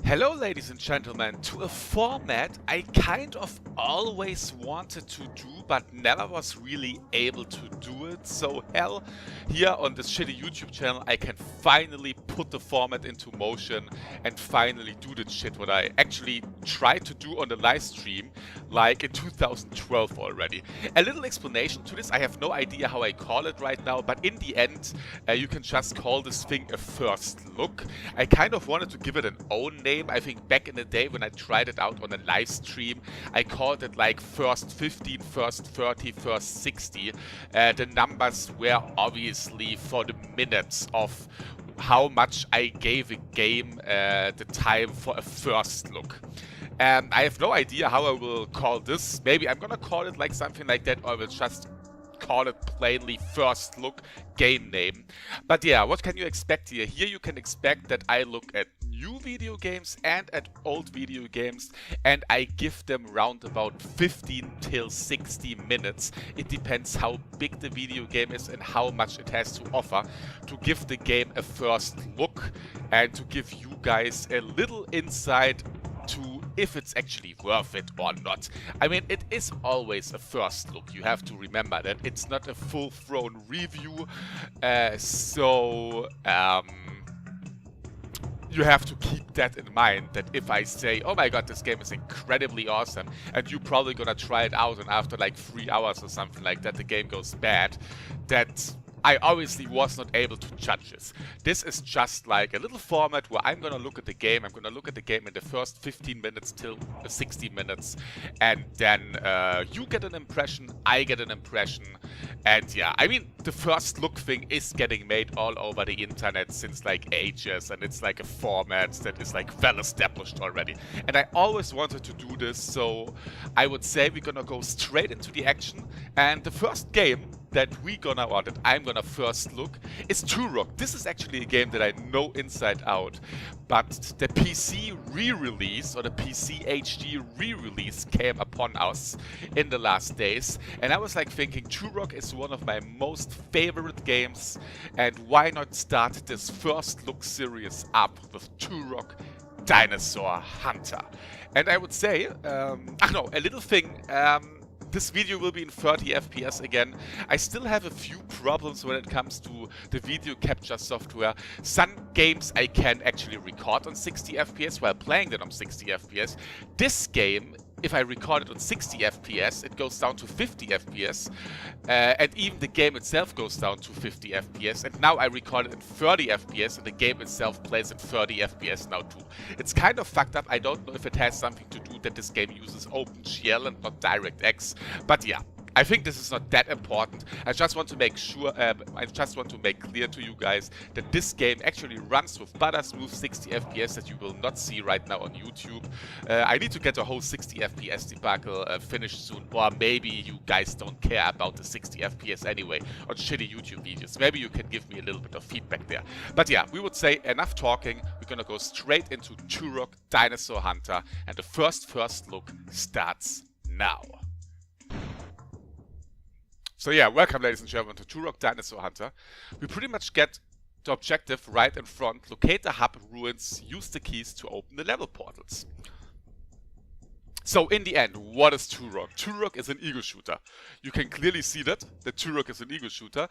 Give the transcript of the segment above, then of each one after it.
Hello ladies and gentlemen, to a format I kind of always wanted to do but never was really able to do it. So hell, here on this shitty YouTube channel I can finally put the format into motion and finally do the shit what I actually tried to do on the live stream like in 2012 already. A little explanation to this, I have no idea how I call it right now, but in the end you can just call this thing a first look. I kind of wanted to give it an own name. I think back in the day when I tried it out on a live stream, I called it like first 15, first 30, first 60. The numbers were obviously for the minutes of how much I gave a game the time for a first look. I have no idea how I will call this. Maybe I'm gonna call it like something like that, or I will just call it plainly first look game name. But yeah, what can you expect here? Here you can expect that I look at new video games and at old video games and I give them round about 15 till 60 minutes. It depends how big the video game is and how much it has to offer to give the game a first look and to give you guys a little insight to if it's actually worth it or not. I mean, it is always a first look. You have to remember that it's not a full-thrown review, you have to keep that in mind, that if I say, oh my god, this game is incredibly awesome, and you're probably gonna try it out and after like 3 hours or something like that the game goes bad, that I obviously was not able to judge this. This is just like a little format where I'm gonna look at the game. I'm gonna look at the game in the first 15 minutes till 60 minutes. And then you get an impression, I get an impression. And yeah, I mean, the first look thing is getting made all over the internet since like ages. And it's like a format that is like well established already. And I always wanted to do this. So I would say we're gonna go straight into the action. And the first game that I'm gonna first look is Turok. This is actually a game that I know inside out, but the PC re-release or the PC HD re-release came upon us in the last days, and I was like thinking Turok is one of my most favorite games, and why not start this first look series up with Turok Dinosaur Hunter. And I would say, a little thing, this video will be in 30 FPS again. I still have a few problems when it comes to the video capture software. Some games I can actually record on 60 FPS while playing them on 60 FPS. This game, if I record it on 60 FPS, it goes down to 50 FPS. And even the game itself goes down to 50 FPS. And now I record it in 30 FPS and the game itself plays in 30 FPS now too. It's kind of fucked up. I don't know if it has something to do that this game uses OpenGL and not DirectX. But yeah, I think this is not that important. I just want to make sure, I just want to make clear to you guys that this game actually runs with butter smooth 60 FPS that you will not see right now on YouTube. I need to get a whole 60 FPS debacle finished soon, or maybe you guys don't care about the 60 FPS anyway on shitty YouTube videos. Maybe you can give me a little bit of feedback there. But yeah, we would say enough talking. We're gonna go straight into Turok Dinosaur Hunter, and the first look starts now. So yeah, welcome ladies and gentlemen to Turok Dinosaur Hunter. We pretty much get the objective right in front, locate the hub ruins, use the keys to open the level portals. So in the end, what is Turok? Turok is an ego shooter. You can clearly see that Turok is an ego shooter.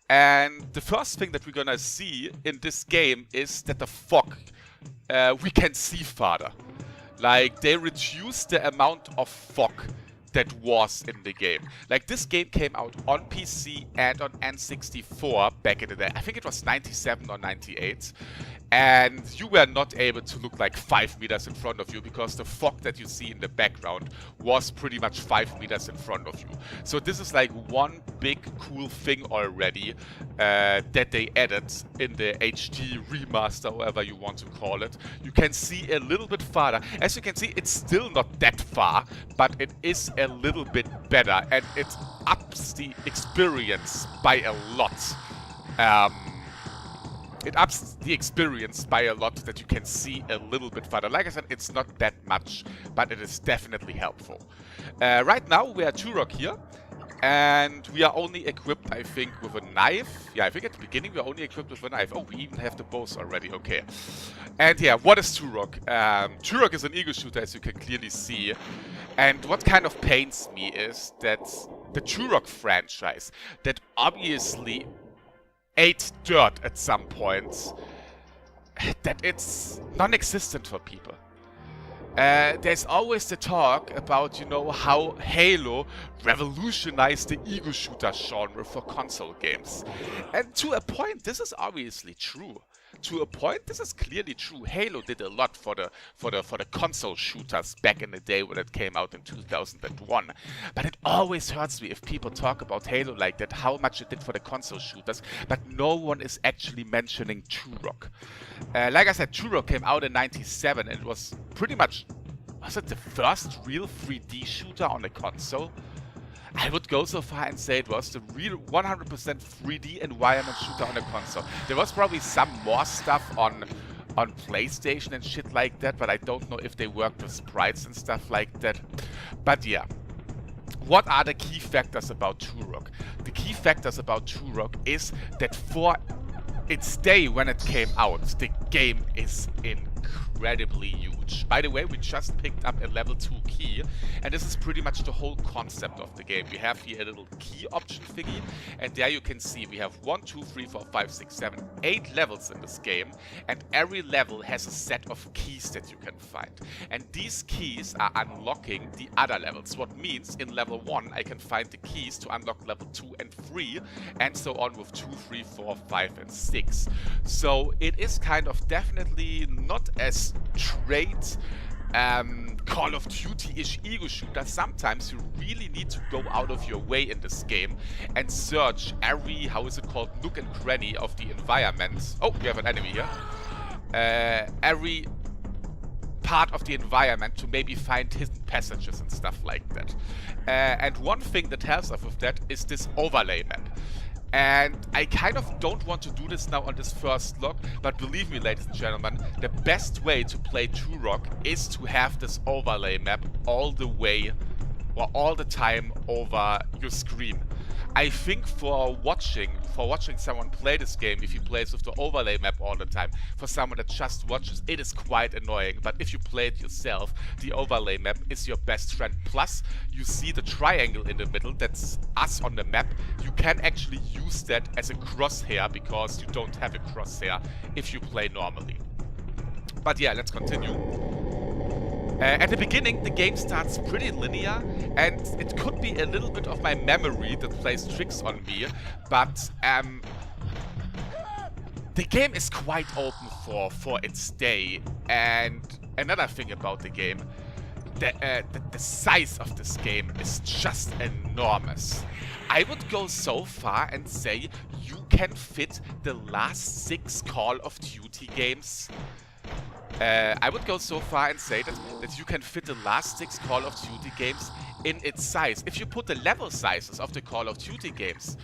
And the first thing that we're gonna see in this game is that the fog, we can see farther. Like, they reduced the amount of fog that was in the game. Like, this game came out on PC and on N64 back in the day. I think it was 97 or 98. And you were not able to look like 5 meters in front of you because the fog that you see in the background was pretty much 5 meters in front of you. So this is like one big cool thing already that they added in the HD remaster, however you want to call it. You can see a little bit farther. As you can see, it's still not that far, but it is a little bit better and it ups the experience by a lot. It ups the experience by a lot that you can see a little bit further. Like I said, it's not that much, but it is definitely helpful. Right now we are Turok here, And we are only equipped, I think, with a knife. Yeah, I think at the beginning we are only equipped with a knife. Oh, we even have the bows already. Okay. And yeah, what is Turok? Turok is an ego shooter, as you can clearly see. And what kind of pains me is that the Turok franchise, that obviously ate dirt at some points, that it's non-existent for people. There's always the talk about, you know, how Halo revolutionized the ego shooter genre for console games. And to a point, this is obviously true. To a point, this is clearly true. Halo did a lot for the console shooters back in the day when it came out in 2001. But it always hurts me if people talk about Halo like that, how much it did for the console shooters, but no one is actually mentioning Turok. Like I said, Turok came out in '97 and it was pretty much, was it the first real 3D shooter on a console? I would go so far and say it was the real 100% 3D environment shooter on a console. There was probably some more stuff on PlayStation and shit like that, but I don't know if they worked with sprites and stuff like that. But yeah. What are the key factors about Turok? The key factors about Turok is that for its day when it came out, the game is incredibly huge. By the way, we just picked up a level 2 key, and this is pretty much the whole concept of the game. We have here a little key option thingy, and there you can see we have 1, 2, 3, 4, 5, 6, 7, 8 levels in this game, and every level has a set of keys that you can find. And these keys are unlocking the other levels, what means in level 1 I can find the keys to unlock level 2 and 3, and so on with 2, 3, 4, 5, and 6. So it is kind of definitely not as straight Call of Duty-ish ego shooter. Sometimes you really need to go out of your way in this game and search every, how is it called, nook and cranny of the environment. Oh, we have an enemy here. Every part of the environment to maybe find hidden passages and stuff like that. And one thing that helps us with that is this overlay map. And I kind of don't want to do this now on this first look, but believe me, ladies and gentlemen, the best way to play Turok is to have this overlay map all the way or all the time over your screen. I think for watching someone play this game, if he plays with the overlay map all the time, for someone that just watches, it is quite annoying. But if you play it yourself, the overlay map is your best friend. Plus, you see the triangle in the middle, that's us on the map. You can actually use that as a crosshair because you don't have a crosshair if you play normally. But yeah, let's continue. At the beginning, the game starts pretty linear, and it could be a little bit of my memory that plays tricks on me, but the game is quite open for its day. And another thing about the game, the size of this game is just enormous. I would go so far and say you can fit the last 6 Call of Duty games. I would go so far and say that you can fit the last 6 Call of Duty games in its size. If you put the level sizes of the Call of Duty games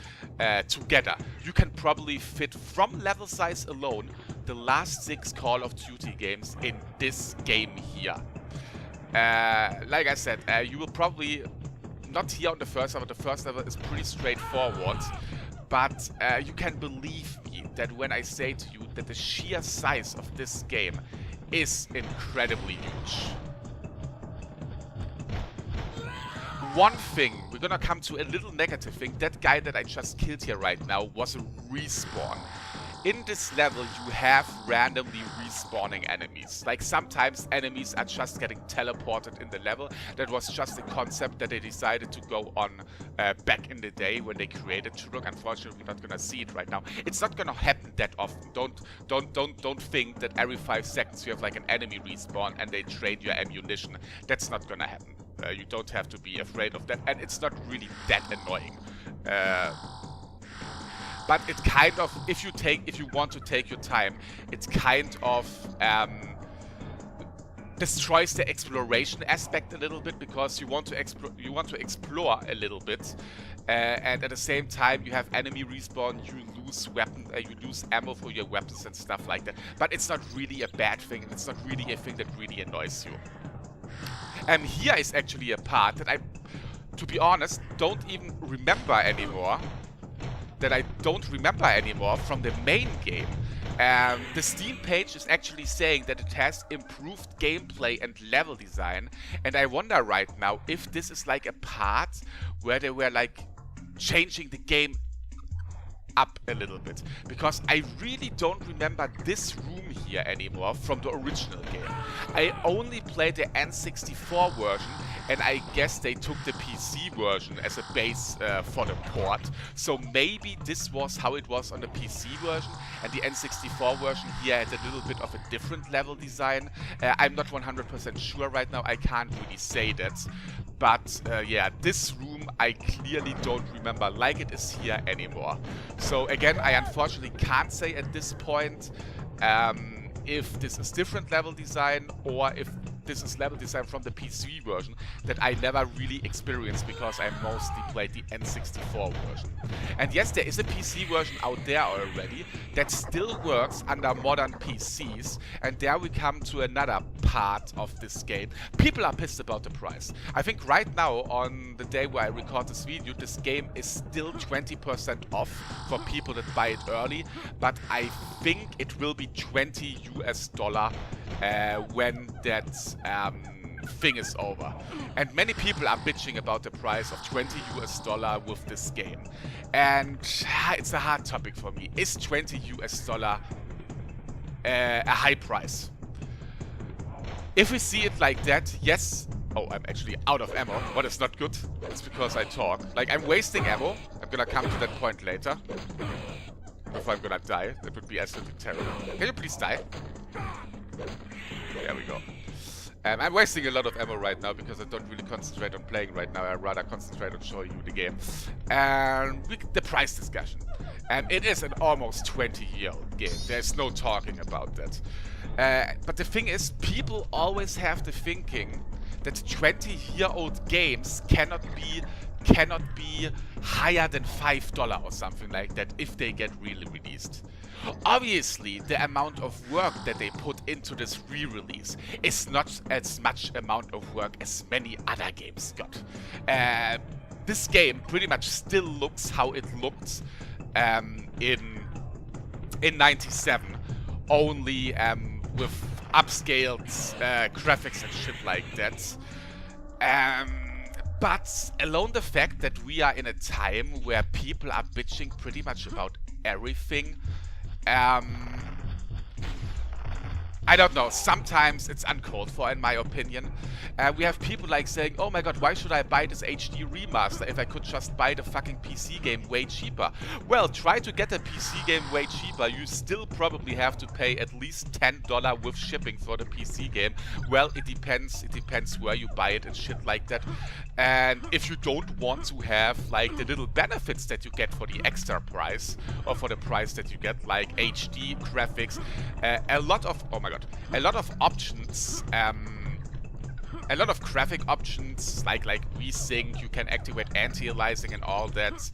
together, you can probably fit from level size alone the last 6 Call of Duty games in this game here. Like I said, you will probably not here on the first level. The first level is pretty straightforward. But you can believe me that when I say to you that the sheer size of this game is incredibly huge. One thing, we're gonna come to a little negative thing. That guy that I just killed here right now was a respawn. In this level, you have randomly respawning enemies. Like, sometimes enemies are just getting teleported in the level. That was just a concept that they decided to go on back in the day when they created Turok. Unfortunately, we're not gonna see it right now. It's not gonna happen that often. Don't think that every 5 seconds you have like an enemy respawn and they drain your ammunition. That's not gonna happen. You don't have to be afraid of that, and it's not really that annoying. But it kind of, if you want to take your time, it kind of destroys the exploration aspect a little bit, because you want to explore a little bit, and at the same time you have enemy respawn, you lose ammo for your weapons and stuff like that. But it's not really a bad thing, and it's not really a thing that really annoys you. Here is actually a part that to be honest, don't even remember anymore. That I don't remember anymore from the main game. The Steam page is actually saying that it has improved gameplay and level design, and I wonder right now if this is like a part where they were like changing the game up a little bit, because I really don't remember this room here anymore from the original game. I only played the N64 version, and I guess they took the PC version as a base for the port. So maybe this was how it was on the PC version, and the N64 version here had a little bit of a different level design. I'm not 100% sure right now, I can't really say that. But yeah, this room I clearly don't remember like it is here anymore. So again, I unfortunately can't say at this point if this is different level design or if this is level design from the PC version that I never really experienced because I mostly played the N64 version. And yes, there is a PC version out there already that still works under modern PCs, and there we come to another part of this game. People are pissed about the price. I think right now, on the day where I record this video, this game is still 20% off for people that buy it early, but I think it will be $20 when that thing is over. And many people are bitching about the price of $20 with this game. And it's a hard topic for me. Is $20 a high price? If we see it like that, yes. Oh, I'm actually out of ammo, but it's not good. It's because I talk. Like, I'm wasting ammo. I'm gonna come to that point later. Before I'm gonna die. That would be absolutely terrible. Can you please die? There we go. I'm wasting a lot of ammo right now because I don't really concentrate on playing right now. I'd rather concentrate on showing you the game. And the price discussion. It is an almost 20-year-old game. There's no talking about that. But the thing is, people always have the thinking that 20-year-old games cannot be higher than $5 or something like that if they get really released. Obviously, the amount of work that they put into this re-release is not as much amount of work as many other games got. This game pretty much still looks how it looked in '97, only with upscaled graphics and shit like that. But alone the fact that we are in a time where people are bitching pretty much about everything, I don't know, sometimes it's uncalled for in my opinion. We have people like saying, oh my god, why should I buy this HD remaster if I could just buy the fucking PC game way cheaper? Well, try to get a PC game way cheaper, you still probably have to pay at least $10 with shipping for the PC game. Well, it depends where you buy it and shit like that. And if you don't want to have like the little benefits that you get for the extra price, or for the price that you get, like HD graphics, a lot of options, a lot of graphic options, like VSync, you can activate anti-aliasing and all that.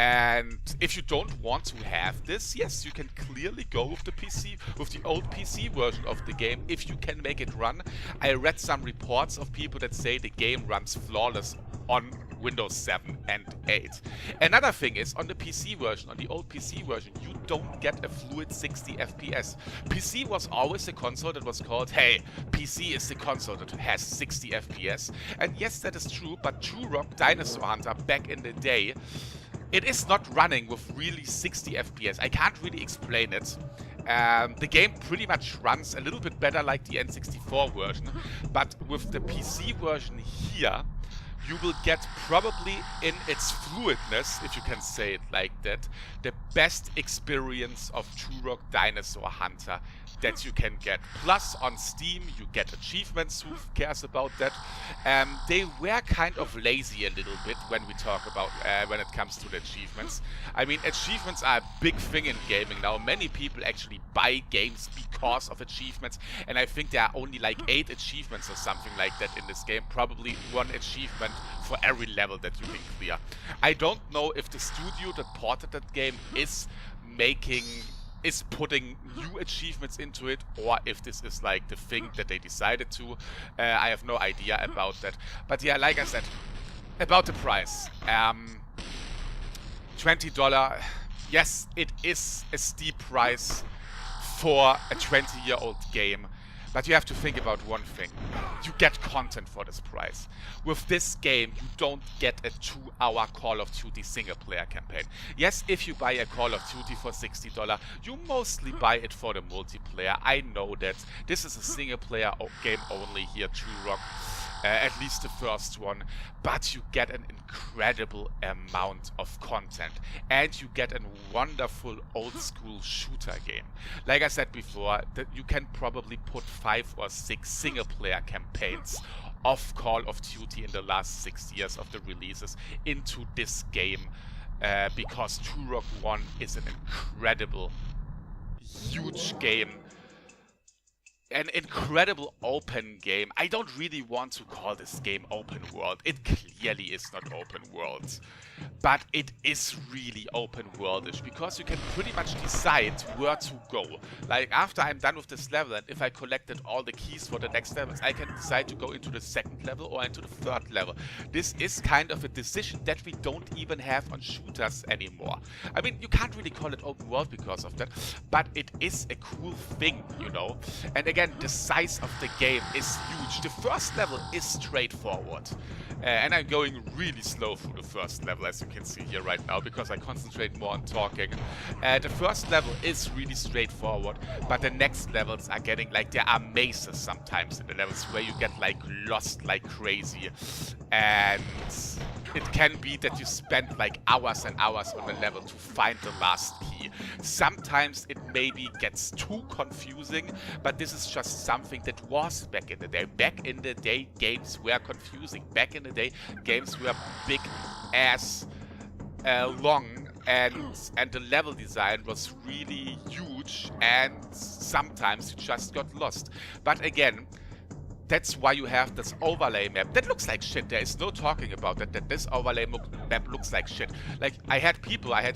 And if you don't want to have this, yes, you can clearly go with the old PC version of the game if you can make it run. I read some reports of people that say the game runs flawless on Windows 7 and 8. Another thing is, on the PC version, on the old PC version, you don't get a fluid 60 FPS. PC was always the console that was called, hey, PC is the console that has 60 FPS. And yes, that is true, but Turok Dinosaur Hunter back in the day, it is not running with really 60 FPS. I can't really explain it. The game pretty much runs a little bit better like the N64 version, but with the PC version here, you will get probably in its fluidness, if you can say it like that, the best experience of Turok Dinosaur Hunter that you can get. Plus, on Steam, you get achievements. Who cares about that? They were kind of lazy a little bit when we talk about when it comes to the achievements. I mean, achievements are a big thing in gaming now. Many people actually buy games because of achievements, and I think there are only like 8 achievements or something like that in this game. Probably 1 achievement for every level that you can clear. I don't know if the studio that ported that game is putting new achievements into it, or if this is like the thing that they decided to. I have no idea about that. But yeah, like I said, About the price. $20. Yes, it is a steep price for a 20-year-old game. But you have to think about one thing. You get content for this price. With this game, you don't get a 2-hour Call of Duty single-player campaign. Yes, if you buy a Call of Duty for $60, you mostly buy it for the multiplayer. I know that this is a single-player game only here, Turok. At least the first one, but you get an incredible amount of content and you get a wonderful old school shooter game. Like I said before, that you can probably put 5 or 6 single player campaigns of Call of Duty in the last 6 years of the releases into this game because Turok 1 is an incredible, huge game. An incredible open game. I don't really want to call this game open world. It clearly is not open world. But it is really open worldish because you can pretty much decide where to go. Like after I'm done with this level and if I collected all the keys for the next levels, I can decide to go into the second level or into the third level. This is kind of a decision that we don't even have on shooters anymore. I mean, you can't really call it open world because of that, but it is a cool thing, you know. And again, the size of the game is huge. The first level is straightforward. And I'm going really slow through the first level, as you can see here right now, because I concentrate more on talking. The first level is really straightforward, but the next levels are getting, like, there are mazes sometimes in the levels where you get, like, lost like crazy. And it can be that you spend, like, hours and hours on a level to find the last key. Sometimes it maybe gets too confusing, but this is just something that was back in the day. Back in the day, games were confusing. Back in the day, games were big ass long, and the level design was really huge, and sometimes you just got lost. But again, that's why you have this overlay map. That looks like shit. There is no talking about that this overlay map looks like shit. Like, I had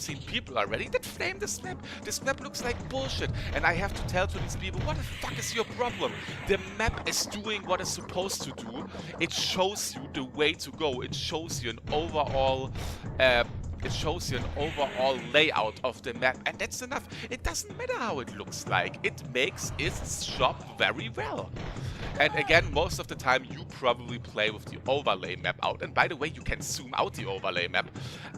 seen people already that flame this map. This map looks like bullshit. And I have to tell to these people, what the fuck is your problem? The map is doing what it's supposed to do. It shows you the way to go. It shows you an overall layout of the map, and that's enough. It doesn't matter how it looks like. It makes its job very well. And again, most of the time you probably play with the overlay map out. And by the way, you can zoom out the overlay map.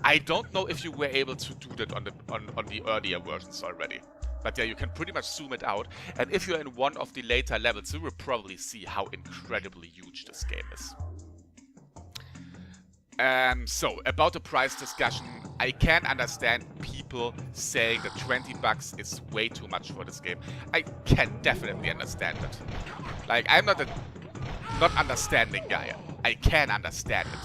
I don't know if you were able to do that on the earlier versions already. But yeah, you can pretty much zoom it out. And if you're in one of the later levels, you will probably see how incredibly huge this game is. So, about the price discussion, I can understand people saying that $20 is way too much for this game. I can definitely understand it. Like, I'm not a not understanding guy. I can understand it.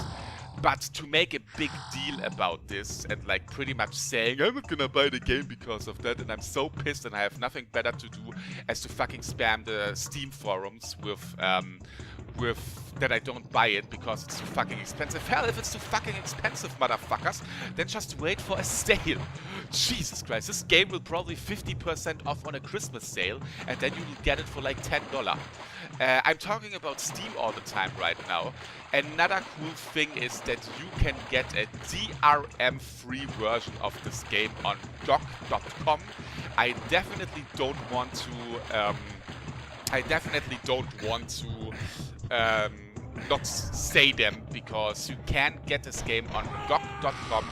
But to make a big deal about this and like pretty much saying, I'm not gonna buy the game because of that, and I'm so pissed and I have nothing better to do as to fucking spam the Steam forums with that I don't buy it because it's too fucking expensive. Hell, if it's too fucking expensive, motherfuckers, then just wait for a sale. Jesus Christ, this game will probably 50% off on a Christmas sale, and then you will get it for like $10. I'm talking about Steam all the time right now. Another cool thing is that you can get a DRM-free version of this game on GOG.com. I definitely don't want to not say them, because you can get this game on GOG.com,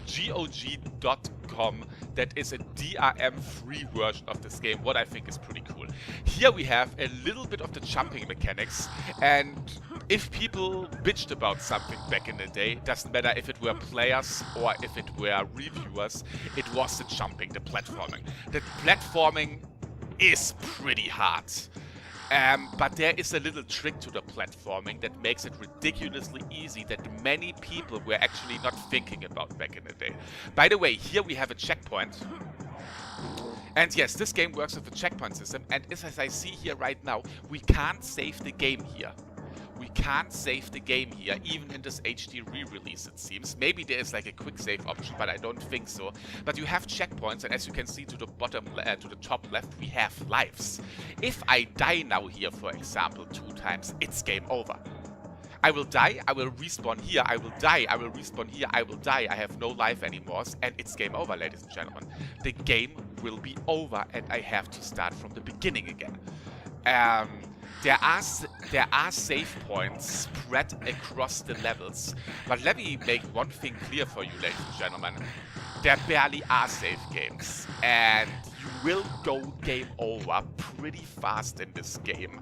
GOG.com. That is a DRM-free version of this game, what I think is pretty cool. Here we have a little bit of the jumping mechanics, and if people bitched about something back in the day, doesn't matter if it were players or if it were reviewers, it was the jumping, the platforming. The platforming is pretty hard. But there is a little trick to the platforming that makes it ridiculously easy that many people were actually not thinking about back in the day. By the way, here we have a checkpoint. And yes, this game works with a checkpoint system, and as I see here right now, we can't save the game here. We can't save the game here, even in this HD re-release, it seems. Maybe there is like a quick save option, but I don't think so. But you have checkpoints, and as you can see to the bottom, to the top left, we have lives. If I die now here, for example, 2 times, it's game over. I will die, I will respawn here, I will die, I will respawn here, I will die, I have no life anymore, and it's game over, ladies and gentlemen. The game will be over, and I have to start from the beginning again. There are save points spread across the levels, but let me make one thing clear for you, ladies and gentlemen. There barely are save games, and you will go game over pretty fast in this game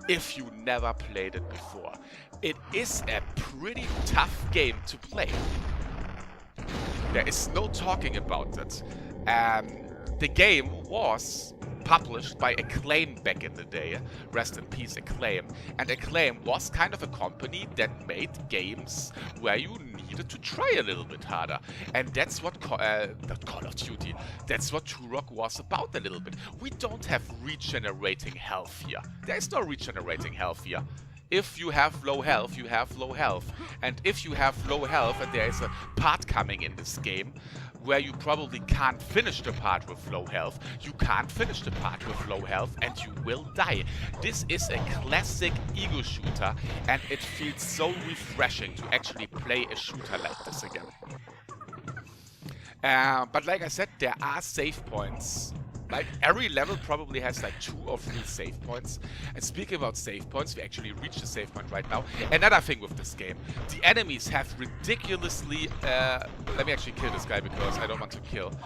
if you never played it before. It is a pretty tough game to play. There is no talking about it. The game was published by Acclaim back in the day. Rest in peace, Acclaim. And Acclaim was kind of a company that made games where you needed to try a little bit harder. And that's what not Call of Duty. That's what Turok was about a little bit. We don't have regenerating health here. There is no regenerating health here. If you have low health, you have low health. And if you have low health and there is a part coming in this game where you probably can't finish the part with low health, you can't finish the part with low health and you will die. This is a classic ego shooter and it feels so refreshing to actually play a shooter like this again. But like I said, there are save points. Like, every level probably has like 2 or 3 save points. And speaking about save points, we actually reached the save point right now. Another thing with this game, the enemies have ridiculously... let me actually kill this guy because I don't want to killed.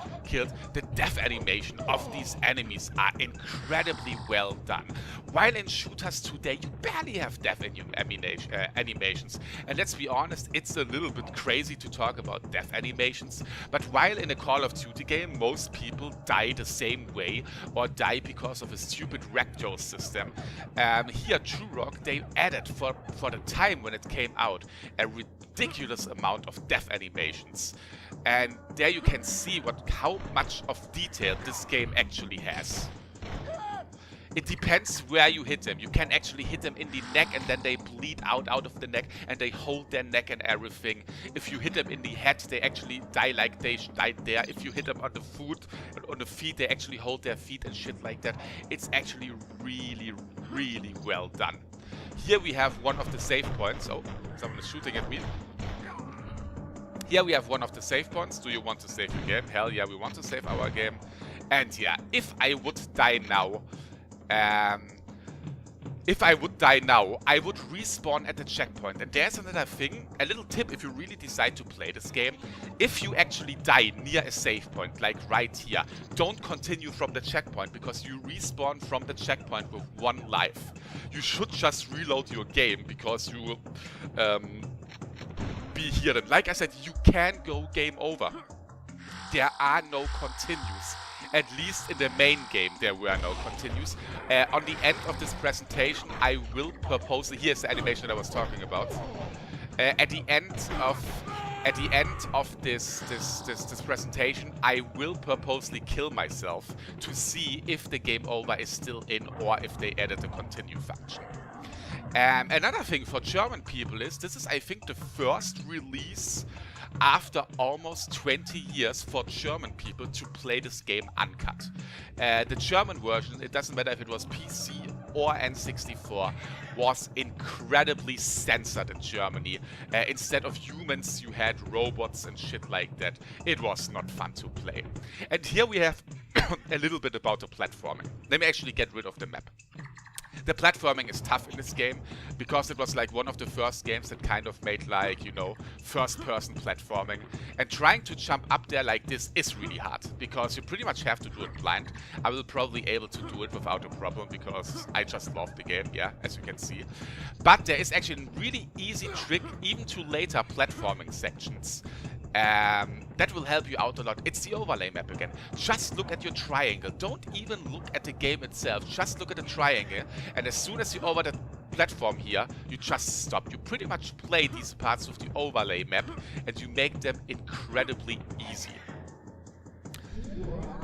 The death animation of these enemies are incredibly well done. While in shooters today, you barely have death animations. And let's be honest, it's a little bit crazy to talk about death animations. But while in a Call of Duty game, most people die the same way or die because of a stupid ragdoll system. Here, Turok, they added for the time when it came out a ridiculous amount of death animations. And there you can see how much of detail this game actually has. It depends where you hit them. You can actually hit them in the neck and then they bleed out of the neck and they hold their neck and everything. If you hit them in the head, they actually die like they died there. If you hit them on the foot, on the feet, they actually hold their feet and shit like that. It's actually really, really well done. Here we have one of the save points. Oh, someone is shooting at me. Here we have one of the save points. Do you want to save your game? Hell yeah, we want to save our game. And yeah, if I would die now, I would respawn at the checkpoint. And there's another thing, a little tip if you really decide to play this game. If you actually die near a save point, like right here, don't continue from the checkpoint because you respawn from the checkpoint with 1 life. You should just reload your game because you will be here. And like I said, you can go game over. There are no continues. At least in the main game, there were no continues. On the end of this presentation, I will purposely... Here's the animation that I was talking about. At the end of this presentation, I will purposely kill myself to see if the game over is still in or if they added a continue function. Another thing for German people is, this is, I think, the first release after almost 20 years for German people to play this game uncut. The German version, it doesn't matter if it was PC or N64, was incredibly censored in Germany. Instead of humans, you had robots and shit like that. It was not fun to play. And here we have a little bit about the platforming. Let me actually get rid of the map. The platforming is tough in this game because it was like one of the first games that kind of made, like, you know, first-person platforming. And trying to jump up there like this is really hard because you pretty much have to do it blind. I will probably able to do it without a problem because I just love the game, yeah, as you can see. But there is actually a really easy trick even to later platforming sections. That will help you out a lot. It's the overlay map again. Just look at your triangle. Don't even look at the game itself. Just look at the triangle. And as soon as you're over the platform here, you just stop. You pretty much play these parts of the overlay map and you make them incredibly easy.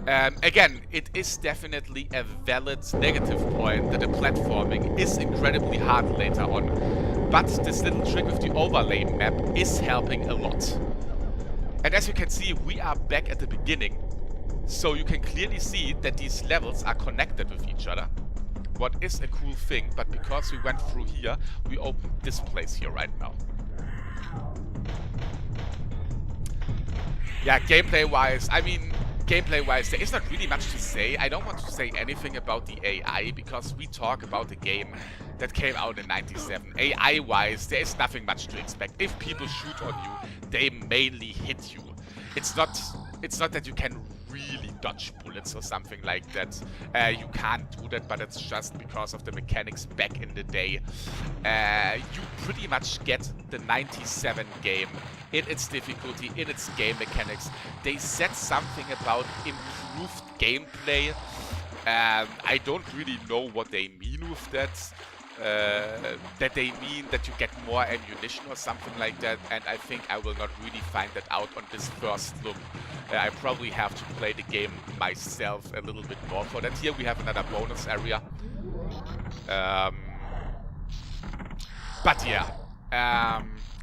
Again, it is definitely a valid negative point that the platforming is incredibly hard later on. But this little trick with the overlay map is helping a lot. And as you can see, we are back at the beginning. So you can clearly see that these levels are connected with each other. what is a cool thing, but because we went through here, we opened this place here right now. Yeah, gameplay-wise, I mean, gameplay-wise, there is not really much to say. I don't want to say anything about the AI, because we talk about a game that came out in '97. AI-wise, there is nothing much to expect. If people shoot on you, they mainly hit you. It's not that you can really dodge bullets or something like that. You can't do that, but it's just because of the mechanics back in the day. You pretty much get the '97 game in its difficulty, in its game mechanics. They said something about improved gameplay. I don't really know what they mean with that. That they mean that you get more ammunition or something like that, and I think I will not really find that out on this first look. I probably have to play the game myself a little bit more for that. Here we have another bonus area. But yeah,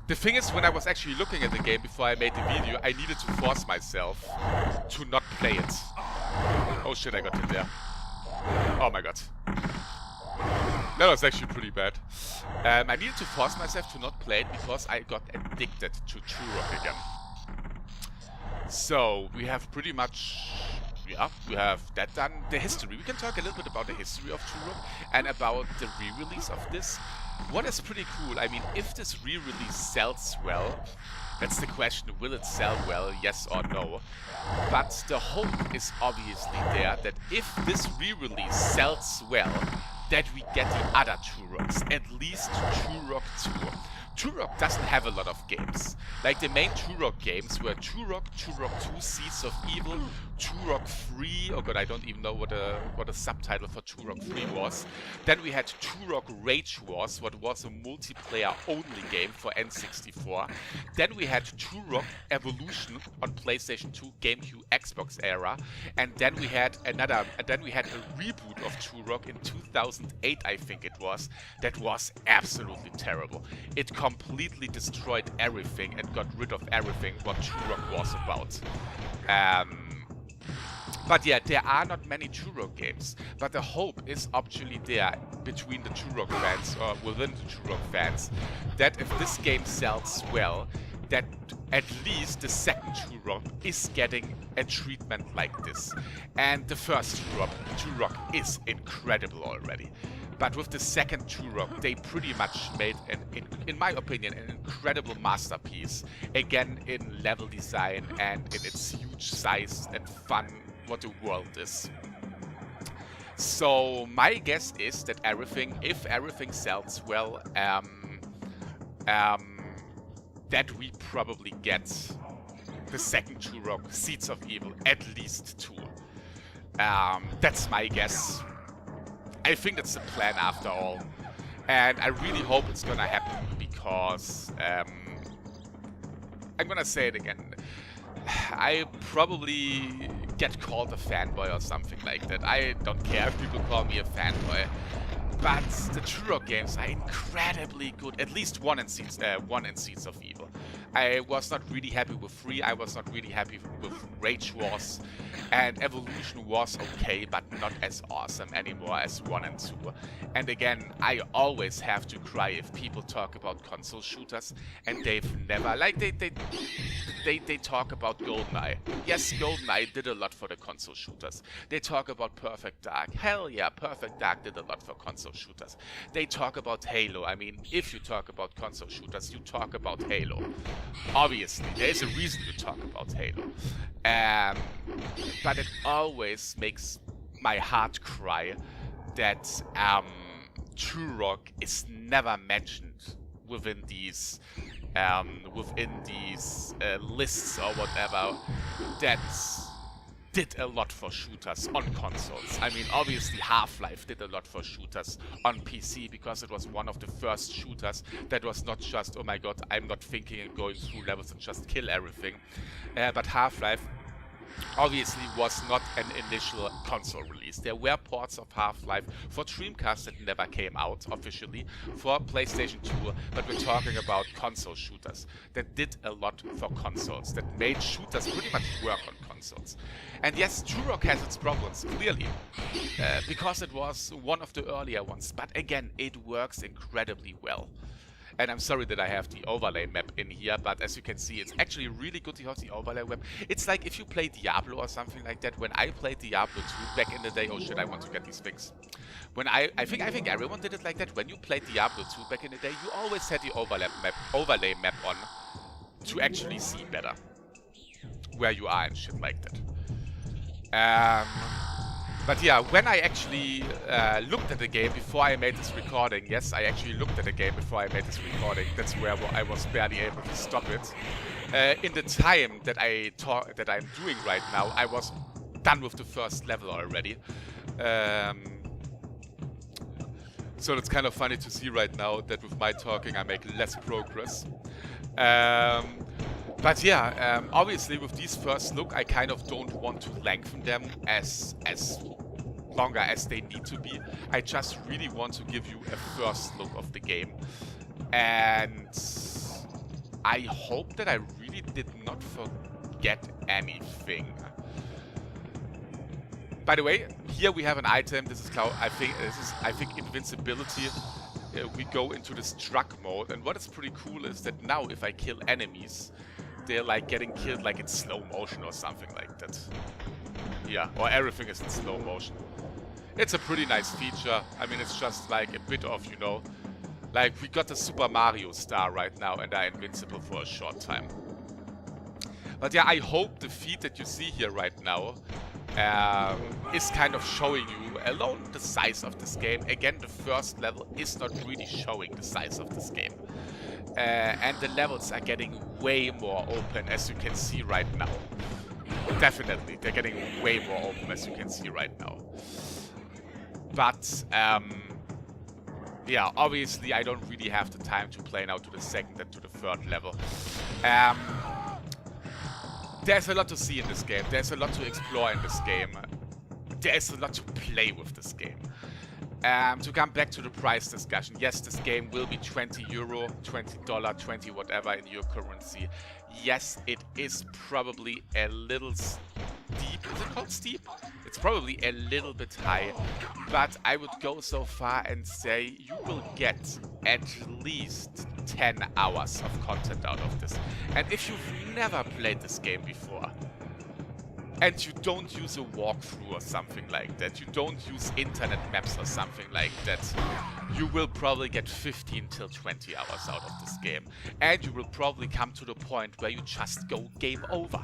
the thing is, when I was actually looking at the game before I made the video, I needed to force myself to not play it. Oh shit, I got hit there. Oh my god. That was actually pretty bad. I needed to force myself to not play it because I got addicted to Turok again. So, we have pretty much... yeah, we have that done. The history. We can talk a little bit about the history of Turok and about the re-release of this. What is pretty cool, I mean, if this re-release sells well, that's the question, will it sell well, yes or no? But the hope is obviously there that if this re-release sells well, that we get the other Turoks, at least Turok 2. Turok doesn't have a lot of games. Like the main Turok games were Turok, Turok 2 Seeds of Evil, Turok 3, oh god, I don't even know what a subtitle for Turok 3 was. Then we had Turok Rage Wars, what was a multiplayer only game for N64. Then we had Turok Evolution on PlayStation 2, GameCube, Xbox era. And then we had a reboot of Turok in 2008, I think it was, that was absolutely terrible. It completely destroyed everything and got rid of everything what Turok was about. But yeah, there are not many Turok games, but the hope is actually there between the Turok fans, or within the Turok fans, that if this game sells well, that at least the second Turok is getting a treatment like this. And the first Turok is incredible already. But with the second Turok, they pretty much made, in my opinion, an incredible masterpiece. Again, in level design and in its huge size and fun, what the world is. So my guess is that if everything sells well, that we probably get the second Turok, Seeds of Evil, at least 2. That's my guess. I think that's the plan after all. And I really hope it's gonna happen because I'm gonna say it again. I probably get called a fanboy or something like that. I don't care if people call me a fanboy. But the Turok games are incredibly good. At least one in Seeds of Evil. I was not really happy with 3. I was not really happy with Rage Wars. And Evolution was okay, but not as awesome anymore as 1 and 2. And again, I always have to cry if people talk about console shooters, and they've never... like, they talk about GoldenEye. Yes, GoldenEye did a lot for the console shooters. They talk about Perfect Dark. Hell yeah, Perfect Dark did a lot for console shooters. They talk about Halo. I mean, if you talk about console shooters, you talk about Halo. Obviously, there is a reason to talk about Halo. But it always makes my heart cry that Turok is never mentioned within these lists or whatever that did a lot for shooters on consoles. I mean, obviously Half-Life did a lot for shooters on PC because it was one of the first shooters that was not just, oh my god, I'm not thinking and going through levels and just kill everything. But Half-Life obviously was not an initial console release. There were ports of Half-Life for Dreamcast that never came out officially, for PlayStation 2, but we're talking about console shooters that did a lot for consoles, that made shooters pretty much work on consoles. And yes, Turok has its problems, clearly, because it was one of the earlier ones, but again, it works incredibly well. And I'm sorry that I have the overlay map in here, but as you can see, it's actually really good to have the overlay map. It's like if you play Diablo or something like that. When I played Diablo 2 back in the day, oh shit, I want to get these things. When I think everyone did it like that. When you played Diablo 2 back in the day, you always had the overlay map on to actually see better where you are and shit like that. But yeah, when I actually looked at the game before I made this recording, yes, I actually looked at the game before I made this recording. That's where I was barely able to stop it. In the time that I'm doing right now, I was done with the first level already. So it's kind of funny to see right now that with my talking I make less progress. But yeah, obviously with these first look, I kind of don't want to lengthen them as longer as they need to be. I just really want to give you a first look of the game. And I hope that I really did not forget anything. By the way, here we have an item. This is I think invincibility. We go into this truck mode, and what is pretty cool is that now if I kill enemies, they're like getting killed like in slow motion or something like that. Yeah, or everything is in slow motion. It's a pretty nice feature. I mean, it's just like a bit of, you know, like we got the Super Mario star right now and are invincible for a short time. But yeah, I hope the feat that you see here right now is kind of showing you alone the size of this game. Again, the first level is not really showing the size of this game. And the levels are getting way more open, as you can see right now. Definitely, they're getting way more open, as you can see right now. But, yeah, obviously I don't really have the time to play now to the second and to the third level. There's a lot to see in this game. There's a lot to explore in this game. There's a lot to play with this game. To come back to the price discussion, yes, this game will be €20, $20, 20 whatever in your currency. Yes, it is probably a little steep. Is it called steep? It's probably a little bit high, but I would go so far and say you will get at least 10 hours of content out of this. And if you've never played this game before, and you don't use a walkthrough or something like that, you don't use internet maps or something like that, you will probably get 15 till 20 hours out of this game. And you will probably come to the point where you just go game over.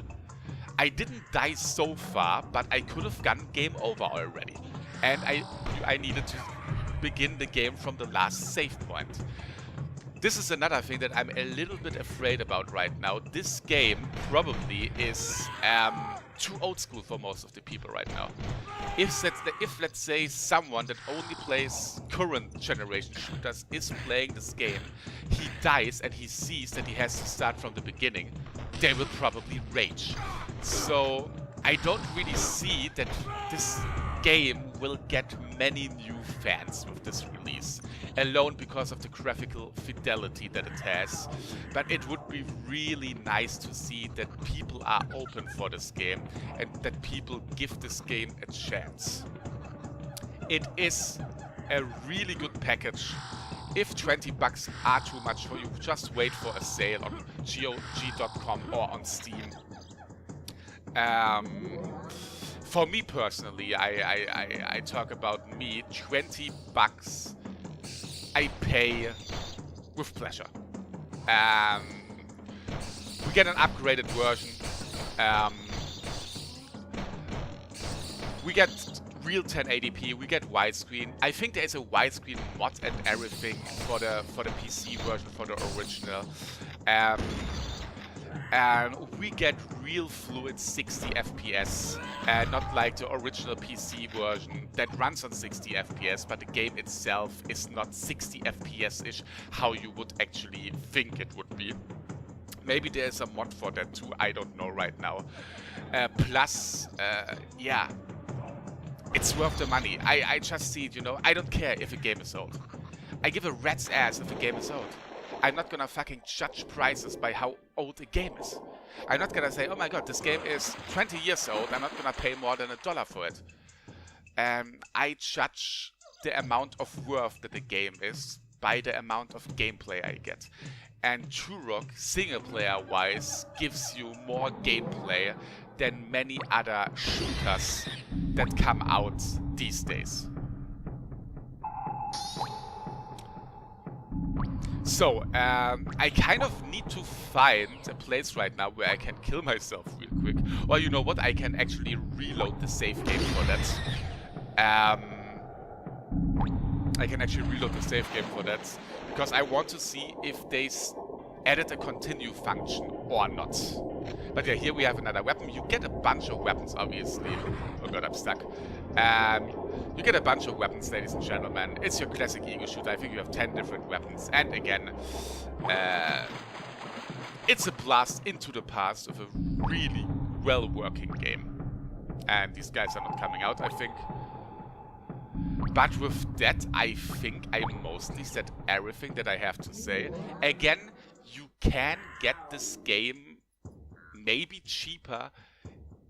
I didn't die so far, but I could have gone game over already. And I needed to begin the game from the last save point. This is another thing that I'm a little bit afraid about right now. This game probably is too old school for most of the people right now. If let's say someone that only plays current generation shooters is playing this game, he dies and he sees that he has to start from the beginning, they will probably rage. So I don't really see that this game will get many new fans with this release, alone because of the graphical fidelity that it has. But it would be really nice to see that people are open for this game and that people give this game a chance. It is a really good package. If $20 are too much for you, just wait for a sale on GOG.com or on Steam. For me personally, I talk about me, $20 I pay with pleasure. We get an upgraded version. We get real 1080p, we get widescreen. I think there is a widescreen mod and everything for the PC version, for the original. And we get real fluid 60 FPS, not like the original PC version that runs on 60 FPS, but the game itself is not 60 FPS-ish, how you would actually think it would be. Maybe there's a mod for that too, I don't know right now. Plus, yeah, it's worth the money. I just see it, you know, I don't care if a game is old. I give a rat's ass if a game is old. I'm not gonna fucking judge prices by how old a game is. I'm not gonna say, oh my god, this game is 20 years old, I'm not gonna pay more than $1 for it. I judge the amount of worth that the game is by the amount of gameplay I get. And Turok, single-player-wise, gives you more gameplay than many other shooters that come out these days. So, I kind of need to find a place right now where I can kill myself real quick. Or you know what, I can actually reload the save game for that. I can actually reload the save game for that. Because I want to see if they added a continue function or not. But yeah, here we have another weapon. You get a bunch of weapons, obviously. Oh god, I'm stuck. You get a bunch of weapons, ladies and gentlemen. It's your classic ego shooter. I think you have 10 different weapons. And again, it's a blast into the past of a really well-working game. And these guys are not coming out, I think. But with that, I think I mostly said everything that I have to say. Again, you can get this game maybe cheaper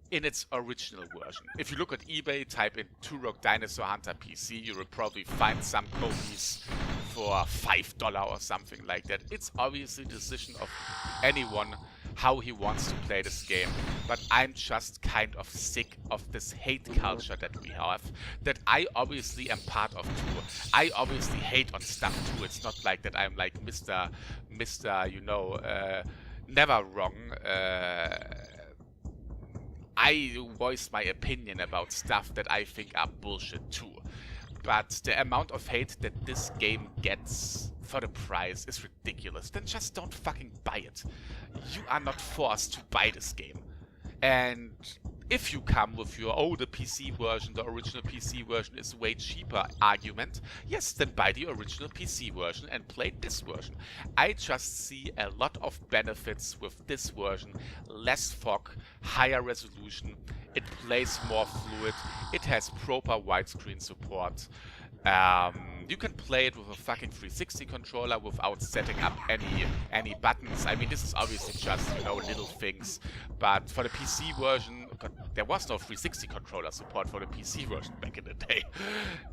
in its original version. If you look at eBay, type in Turok Dinosaur Hunter PC, you will probably find some copies for $5 or something like that. It's obviously the decision of anyone how he wants to play this game, but I'm just kind of sick of this hate culture that we have, that I obviously am part of too. I obviously hate on stuff too. It's not like that I'm like Mr. You know, never wrong. I voice my opinion about stuff that I think are bullshit too. But the amount of hate that this game gets for the price is ridiculous. Then just don't fucking buy it. You are not forced to buy this game. And if you come with your, oh, the PC version, the original PC version is way cheaper argument, yes, then buy the original PC version and play this version. I just see a lot of benefits with this version. Less fog, higher resolution, it plays more fluid, it has proper widescreen support. You can play it with a fucking 360 controller without setting up any buttons. I mean, this is obviously just, you know, little things. But for the PC version, there was no 360 controller support for the PC version back in the day.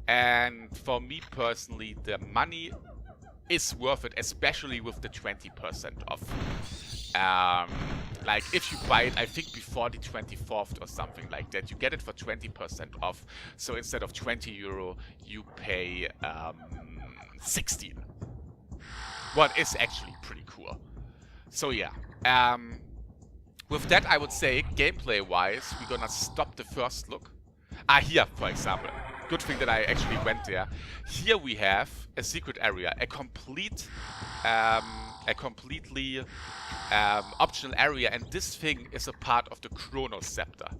And for me personally, the money is worth it, especially with the 20% off. Like, if you buy it, I think before the 24th or something like that, you get it for 20% off. So instead of €20, you pay 16. What is actually pretty cool. So yeah, with that I would say, gameplay-wise, we're gonna stop the first look. Here, for example. Good thing that I actually went there. Here we have a secret area, a completely optional area, and this thing is a part of the Chronoscepter.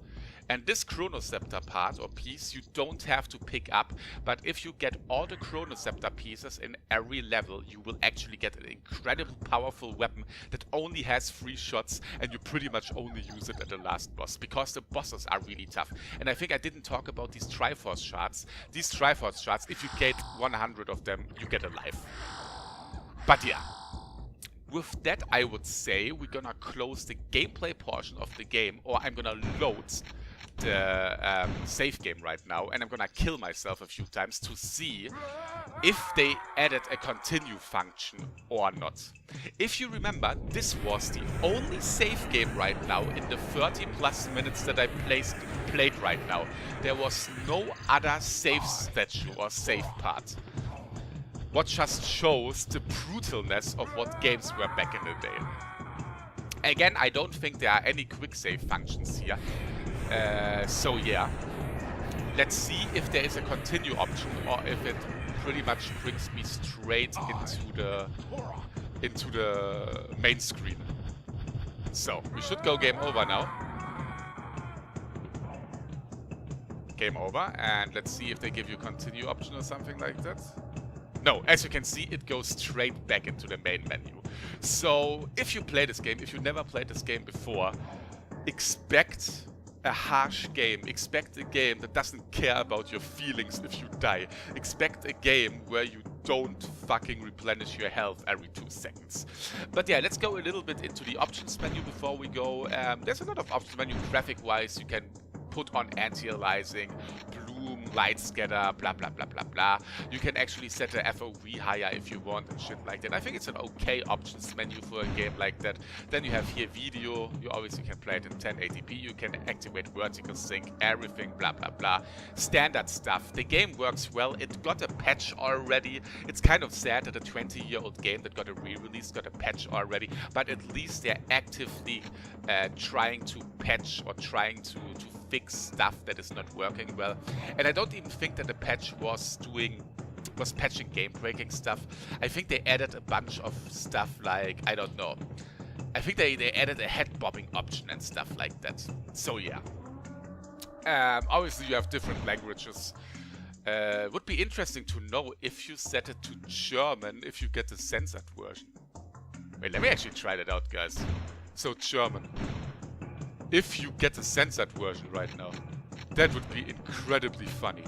And this Chronoscepter part or piece you don't have to pick up, but if you get all the Chronoscepter pieces in every level, you will actually get an incredibly powerful weapon that only has 3 shots, and you pretty much only use it at the last boss, because the bosses are really tough. And I think I didn't talk about these Triforce shards. These Triforce shards, if you get 100 of them, you get a life. But yeah. With that, I would say we're gonna close the gameplay portion of the game, or I'm gonna load the save game right now, and I'm gonna kill myself a few times to see if they added a continue function or not. If you remember, this was the only save game right now in the 30 plus minutes that I played right now. There was no other save statue or save part. What just shows the brutalness of what games were back in the day. Again, I don't think there are any quick save functions here. So yeah, let's see if there is a continue option or if it pretty much brings me straight into the main screen. So we should go game over now. Game over, and let's see if they give you a continue option or something like that. No, as you can see, it goes straight back into the main menu. So if you play this game, if you never played this game before, expect a harsh game. Expect a game that doesn't care about your feelings if you die. Expect a game where you don't fucking replenish your health every 2 seconds. But yeah, let's go a little bit into the options menu before we go. There's a lot of options menu graphic-wise. You can put on anti-aliasing, bloom, light scatter, blah blah blah blah blah. You can actually set the FOV higher if you want and shit like that. I think it's an okay options menu for a game like that. Then you have here video. You obviously can play it in 1080p. You can activate vertical sync, everything, blah blah blah. Standard stuff. The game works well. It got a patch already. It's kind of sad that a 20-year-old game that got a re-release got a patch already, but at least they're actively trying to patch or trying to fix stuff that is not working well. And I don't even think that the patch was patching game-breaking stuff. I think they added a bunch of stuff like, I don't know. I think they added a head-bobbing option and stuff like that. So yeah. Obviously you have different languages. Would be interesting to know if you set it to German, if you get the censored version. Wait, let me actually try that out, guys. So German. If you get the censored version right now, that would be incredibly funny.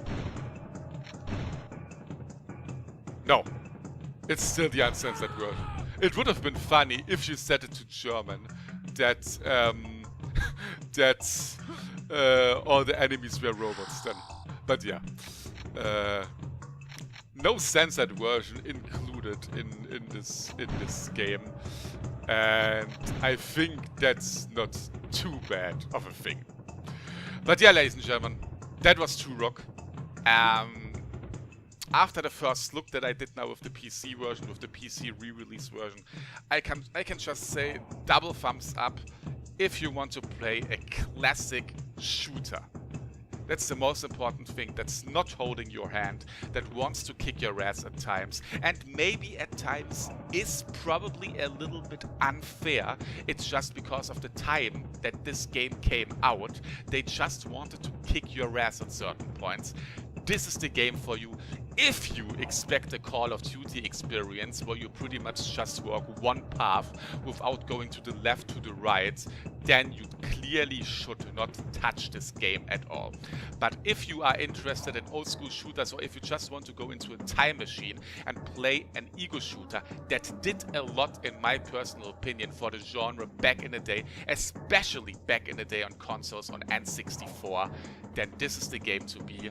No, it's still the uncensored version. It would have been funny if you set it to German, that all the enemies were robots then. But yeah, no censored version included in this game. And I think that's not too bad of a thing. But yeah, ladies and gentlemen, that was Turok. After the first look that I did now with the PC version, with the PC re-release version, I can just say double thumbs up if you want to play a classic shooter. That's the most important thing, that's not holding your hand, that wants to kick your ass at times, and maybe at times is probably a little bit unfair. It's just because of the time that this game came out, they just wanted to kick your ass at certain points. This is the game for you. If you expect a Call of Duty experience where you pretty much just walk one path without going to the left, to the right, then you clearly should not touch this game at all. But if you are interested in old school shooters, or if you just want to go into a time machine and play an ego shooter that did a lot, in my personal opinion, for the genre back in the day, especially back in the day on consoles, on N64, then this is the game to be.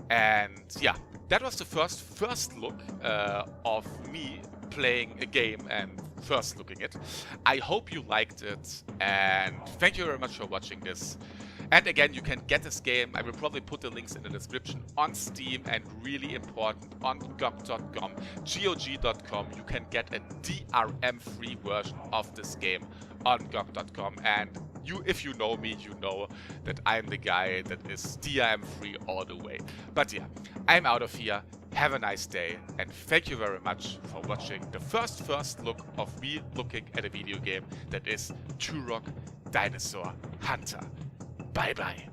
And yeah, that was the first look of me playing a game and first looking it. I hope you liked it, and thank you very much for watching this. And again, you can get this game, I will probably put the links in the description, on Steam, and really important, on GOG.com, GOG.com. You can get a DRM-free version of this game on GOG.com. And you, if you know me, you know that I'm the guy that is DRM-free all the way. But yeah, I'm out of here. Have a nice day, and thank you very much for watching the first look of me looking at a video game that is Turok Dinosaur Hunter. Bye bye.